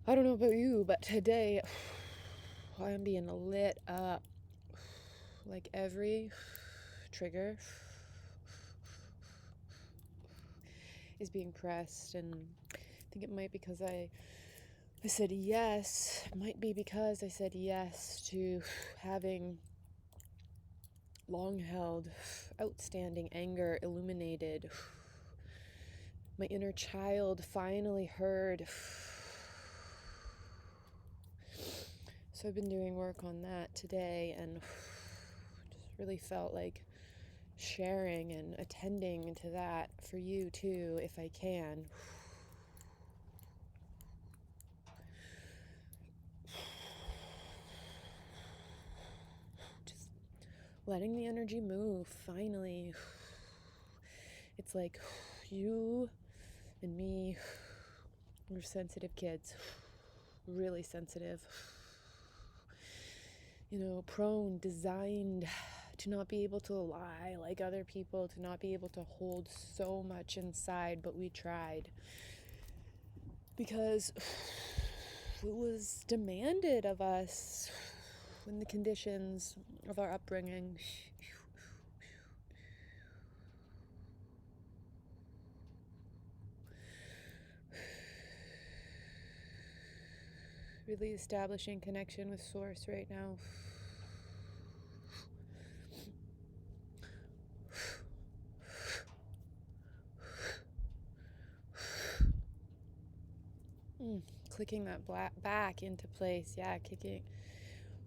I don't know about you, but today I'm being lit up. Like every trigger is being pressed, and I think it might be because I said yes. It might be because I said yes to having long held, outstanding anger illuminated. My inner child finally heard. So I've been doing work on that today, and just really felt like sharing and attending to that for you too, if I can. Just letting the energy move, finally. It's like you and me, we're sensitive kids, really sensitive. Designed to not be able to lie like other people, to not be able to hold so much inside, but we tried. Because it was demanded of us in the conditions of our upbringing. Really establishing connection with Source right now. Clicking that back into place. Yeah, kicking.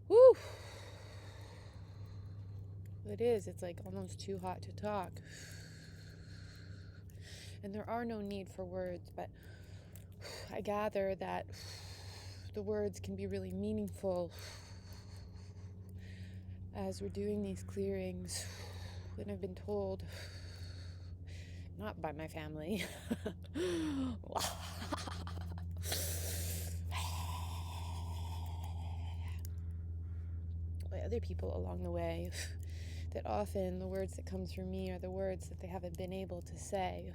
Woo! It is. It's like almost too hot to talk. And there are no need for words, but I gather that the words can be really meaningful as we're doing these clearings. And I've been told, not by my family, by other people along the way, that often the words that come through me are the words that they haven't been able to say.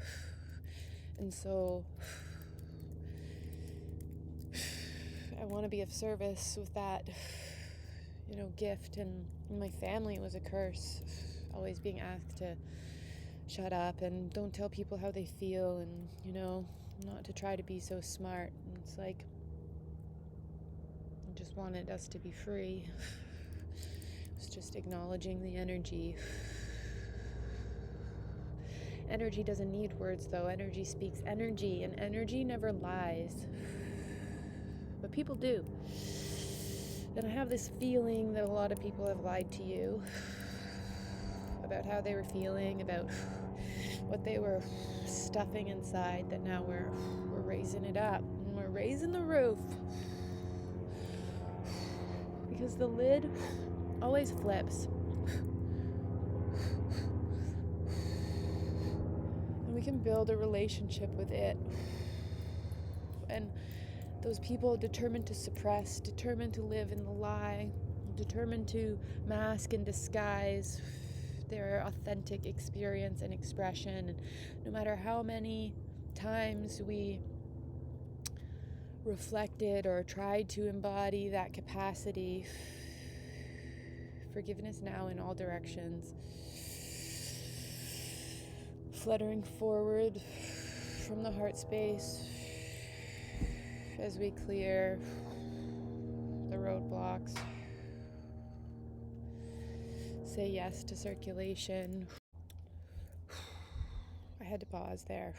And so I want to be of service with that, gift. And my family was a curse, always being asked to shut up and don't tell people how they feel, and, not to try to be so smart. And it's like, I just wanted us to be free. It was just acknowledging the energy. Energy doesn't need words, though. Energy speaks energy, and energy never lies. But people do. And I have this feeling that a lot of people have lied to you about how they were feeling, about what they were stuffing inside, that now we're raising it up, and we're raising the roof. Because the lid always flips. And we can build a relationship with it. And those people determined to suppress, determined to live in the lie, determined to mask and disguise their authentic experience and expression. And no matter how many times we reflected or tried to embody that capacity, forgiveness now in all directions, fluttering forward from the heart space as we clear the roadblocks. Say yes to circulation. I had to pause there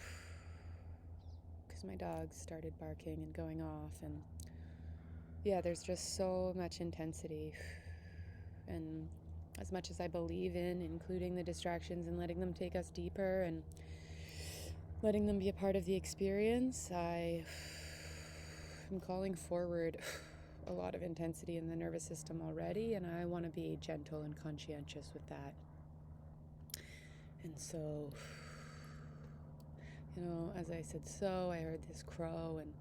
because my dogs started barking and going off, and yeah, there's just so much intensity. And as much as I believe in including the distractions and letting them take us deeper and letting them be a part of the experience, I am calling forward a lot of intensity in the nervous system already, and I want to be gentle and conscientious with that. And so, as I said, I heard this crow, and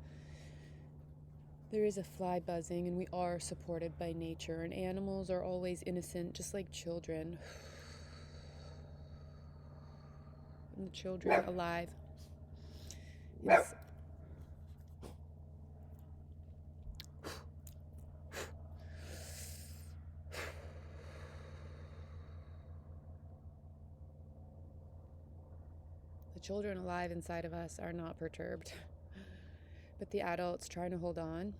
there is a fly buzzing, and we are supported by nature, and animals are always innocent, just like children. And the children alive. Yes. The children alive inside of us are not perturbed, but the adults trying to hold on,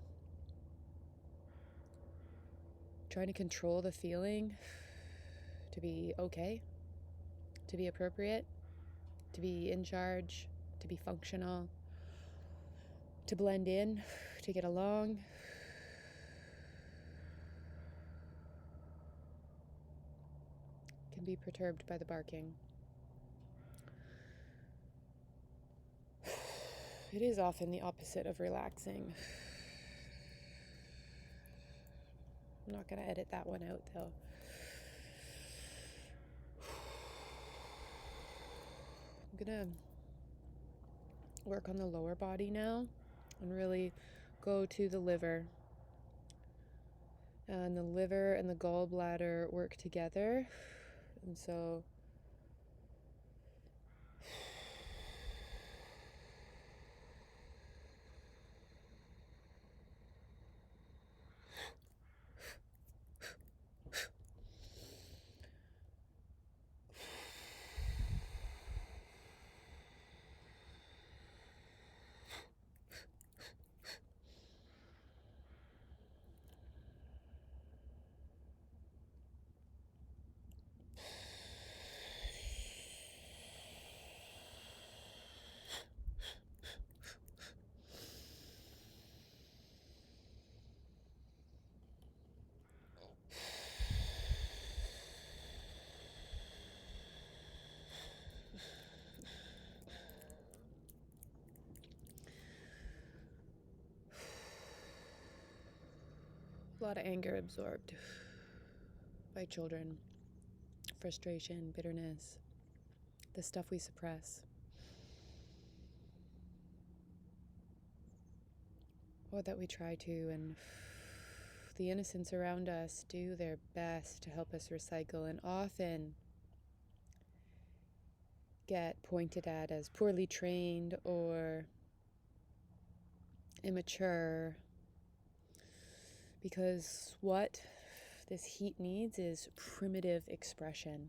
trying to control the feeling, to be okay, to be appropriate, to be in charge, to be functional, to blend in, to get along. Can be perturbed by the barking. It is often the opposite of relaxing. I'm not going to edit that one out, though. I'm going to work on the lower body now and really go to the liver. And the liver and the gallbladder work together. And so a lot of anger absorbed by children, frustration, bitterness, the stuff we suppress. Or that we try to, and the innocents around us do their best to help us recycle, and often get pointed at as poorly trained or immature, because what this heat needs is primitive expression,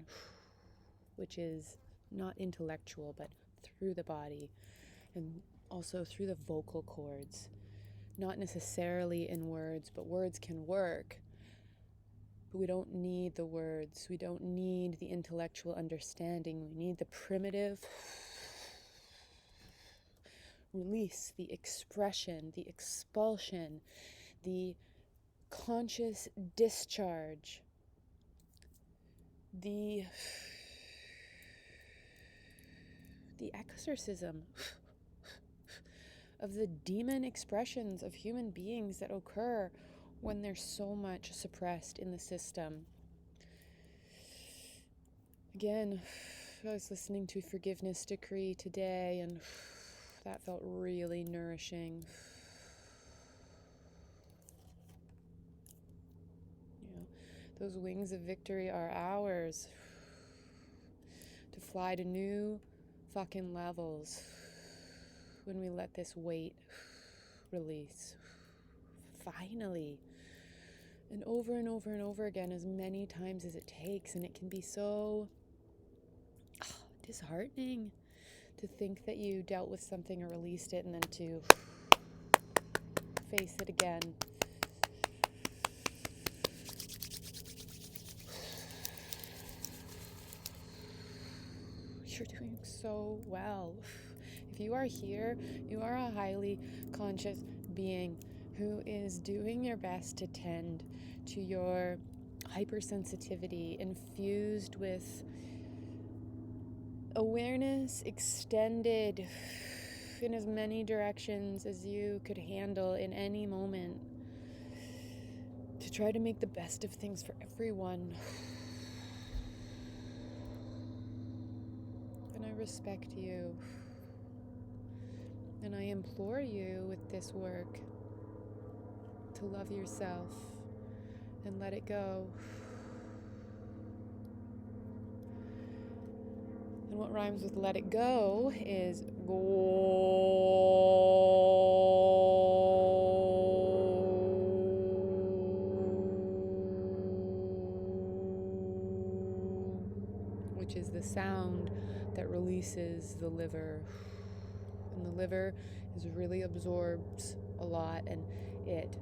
which is not intellectual but through the body and also through the vocal cords, not necessarily in words, but words can work. But we don't need the words, we don't need the intellectual understanding, we need the primitive release, the expression, the expulsion, the conscious discharge, the exorcism of the demon expressions of human beings that occur when there's so much suppressed in the system. Again, I was listening to Forgiveness Decree today, and that felt really nourishing. Those wings of victory are ours to fly to new fucking levels when we let this weight release. Finally. And over and over and over again, as many times as it takes. And it can be so disheartening to think that you dealt with something or released it and then to face it again. You're doing so well. If you are here, you are a highly conscious being who is doing your best to tend to your hypersensitivity infused with awareness extended in as many directions as you could handle in any moment, to try to make the best of things for everyone. And I respect you. And I implore you with this work to love yourself and let it go. And what rhymes with let it go is go, which is the sound that releases the liver. And the liver is really absorbs a lot, and it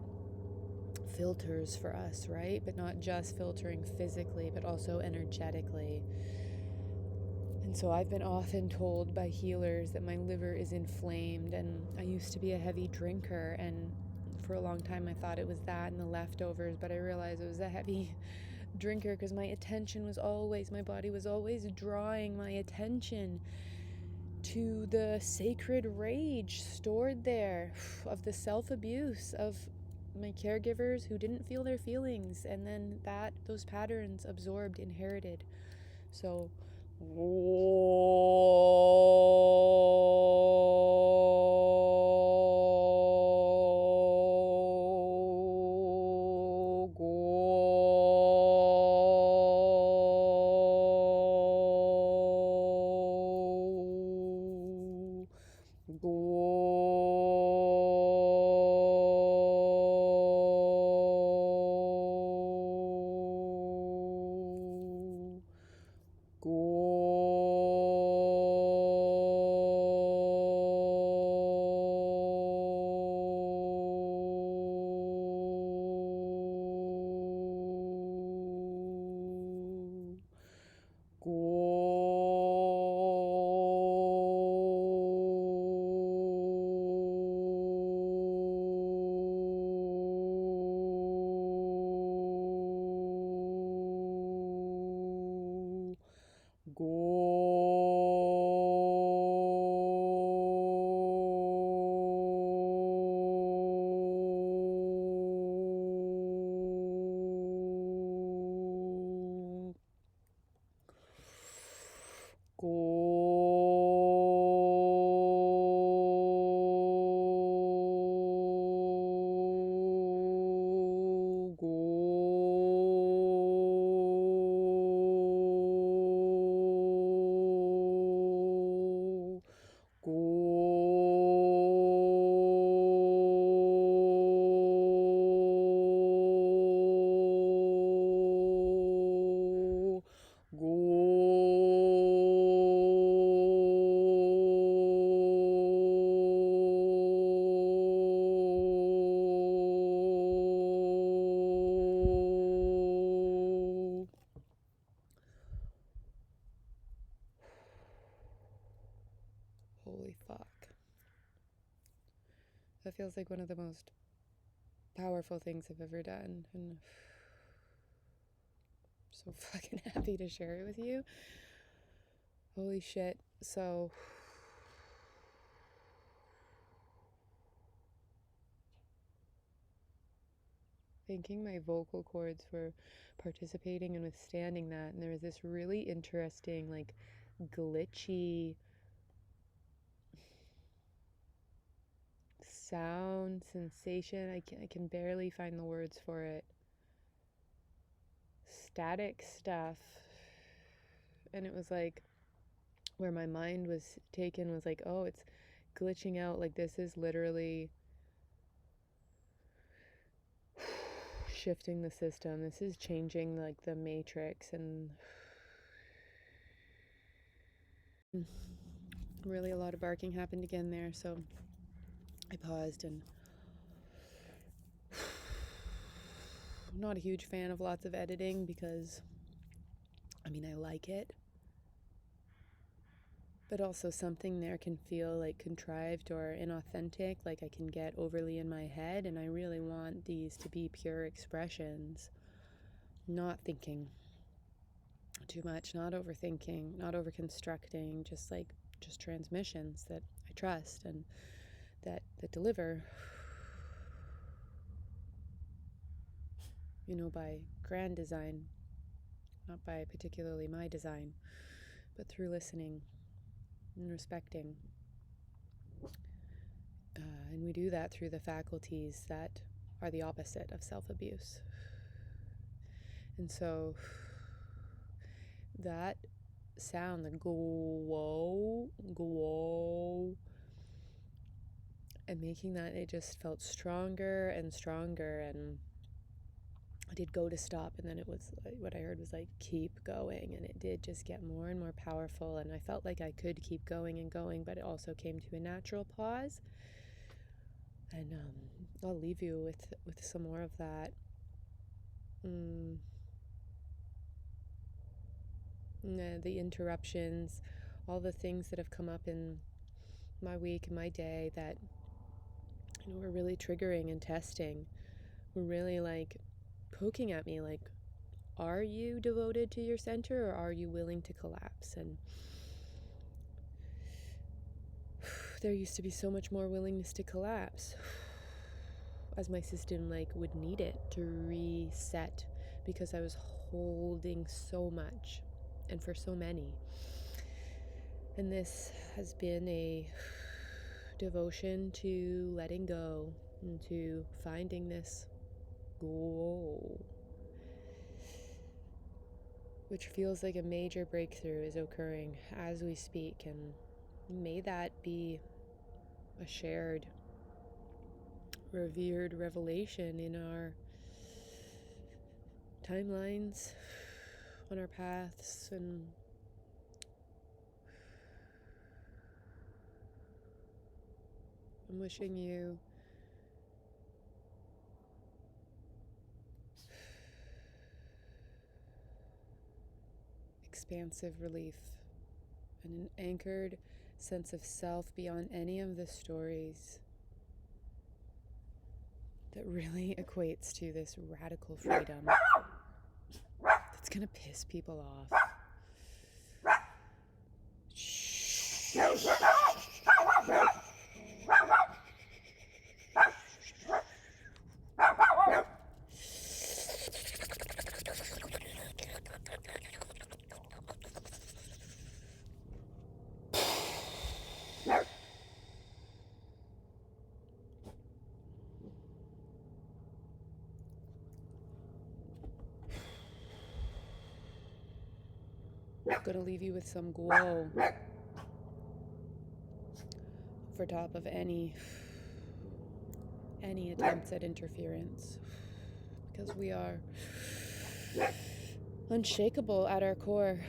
filters for us, right? But not just filtering physically, but also energetically. And so I've been often told by healers that my liver is inflamed, and I used to be a heavy drinker, and for a long time I thought it was that and the leftovers, but I realized it was a heavy drinker because my body was always drawing my attention to the sacred rage stored there of the self-abuse of my caregivers who didn't feel their feelings, and then those patterns absorbed, inherited. So holy fuck. That feels like one of the most powerful things I've ever done, and I'm so fucking happy to share it with you. Holy shit. So thanking my vocal cords for participating and withstanding that. And there was this really interesting, like, glitchy sound sensation. I can barely find the words for it. Static stuff. And it was like, where my mind was taken was like, oh, it's glitching out. Like, this is literally shifting the system. This is changing, like, the matrix. And really a lot of barking happened again there, so I paused. And I'm not a huge fan of lots of editing because, I mean, I like it, But also something there can feel like contrived or inauthentic, like I can get overly in my head, and I really want these to be pure expressions, not thinking too much, not overthinking, not overconstructing, just transmissions that I trust and that deliver, by grand design, not by particularly my design, but through listening and respecting. And we do that through the faculties that are the opposite of self-abuse. And so that sound, the go, and making that, it just felt stronger and stronger. And I did go to stop, and then it was what I heard was like, keep going. And it did just get more and more powerful. And I felt like I could keep going and going, but it also came to a natural pause. And I'll leave you with some more of that. The interruptions, all the things that have come up in my week and my day that were really triggering and testing, were really like poking at me, like, are you devoted to your center, or are you willing to collapse? And there used to be so much more willingness to collapse as my system would need it to reset, because I was holding so much and for so many. And this has been a devotion to letting go and to finding this goal, which feels like a major breakthrough is occurring as we speak. And may that be a shared, revered revelation in our timelines, on our paths. And I'm wishing you expansive relief and an anchored sense of self beyond any of the stories that really equates to this radical freedom that's gonna piss people off. I'm gonna leave you with some glow for top of any attempts at interference, because we are unshakable at our core,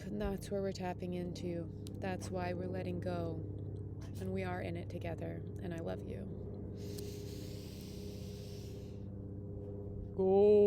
and that's where we're tapping into. That's why we're letting go, and we are in it together. And I love you. Go.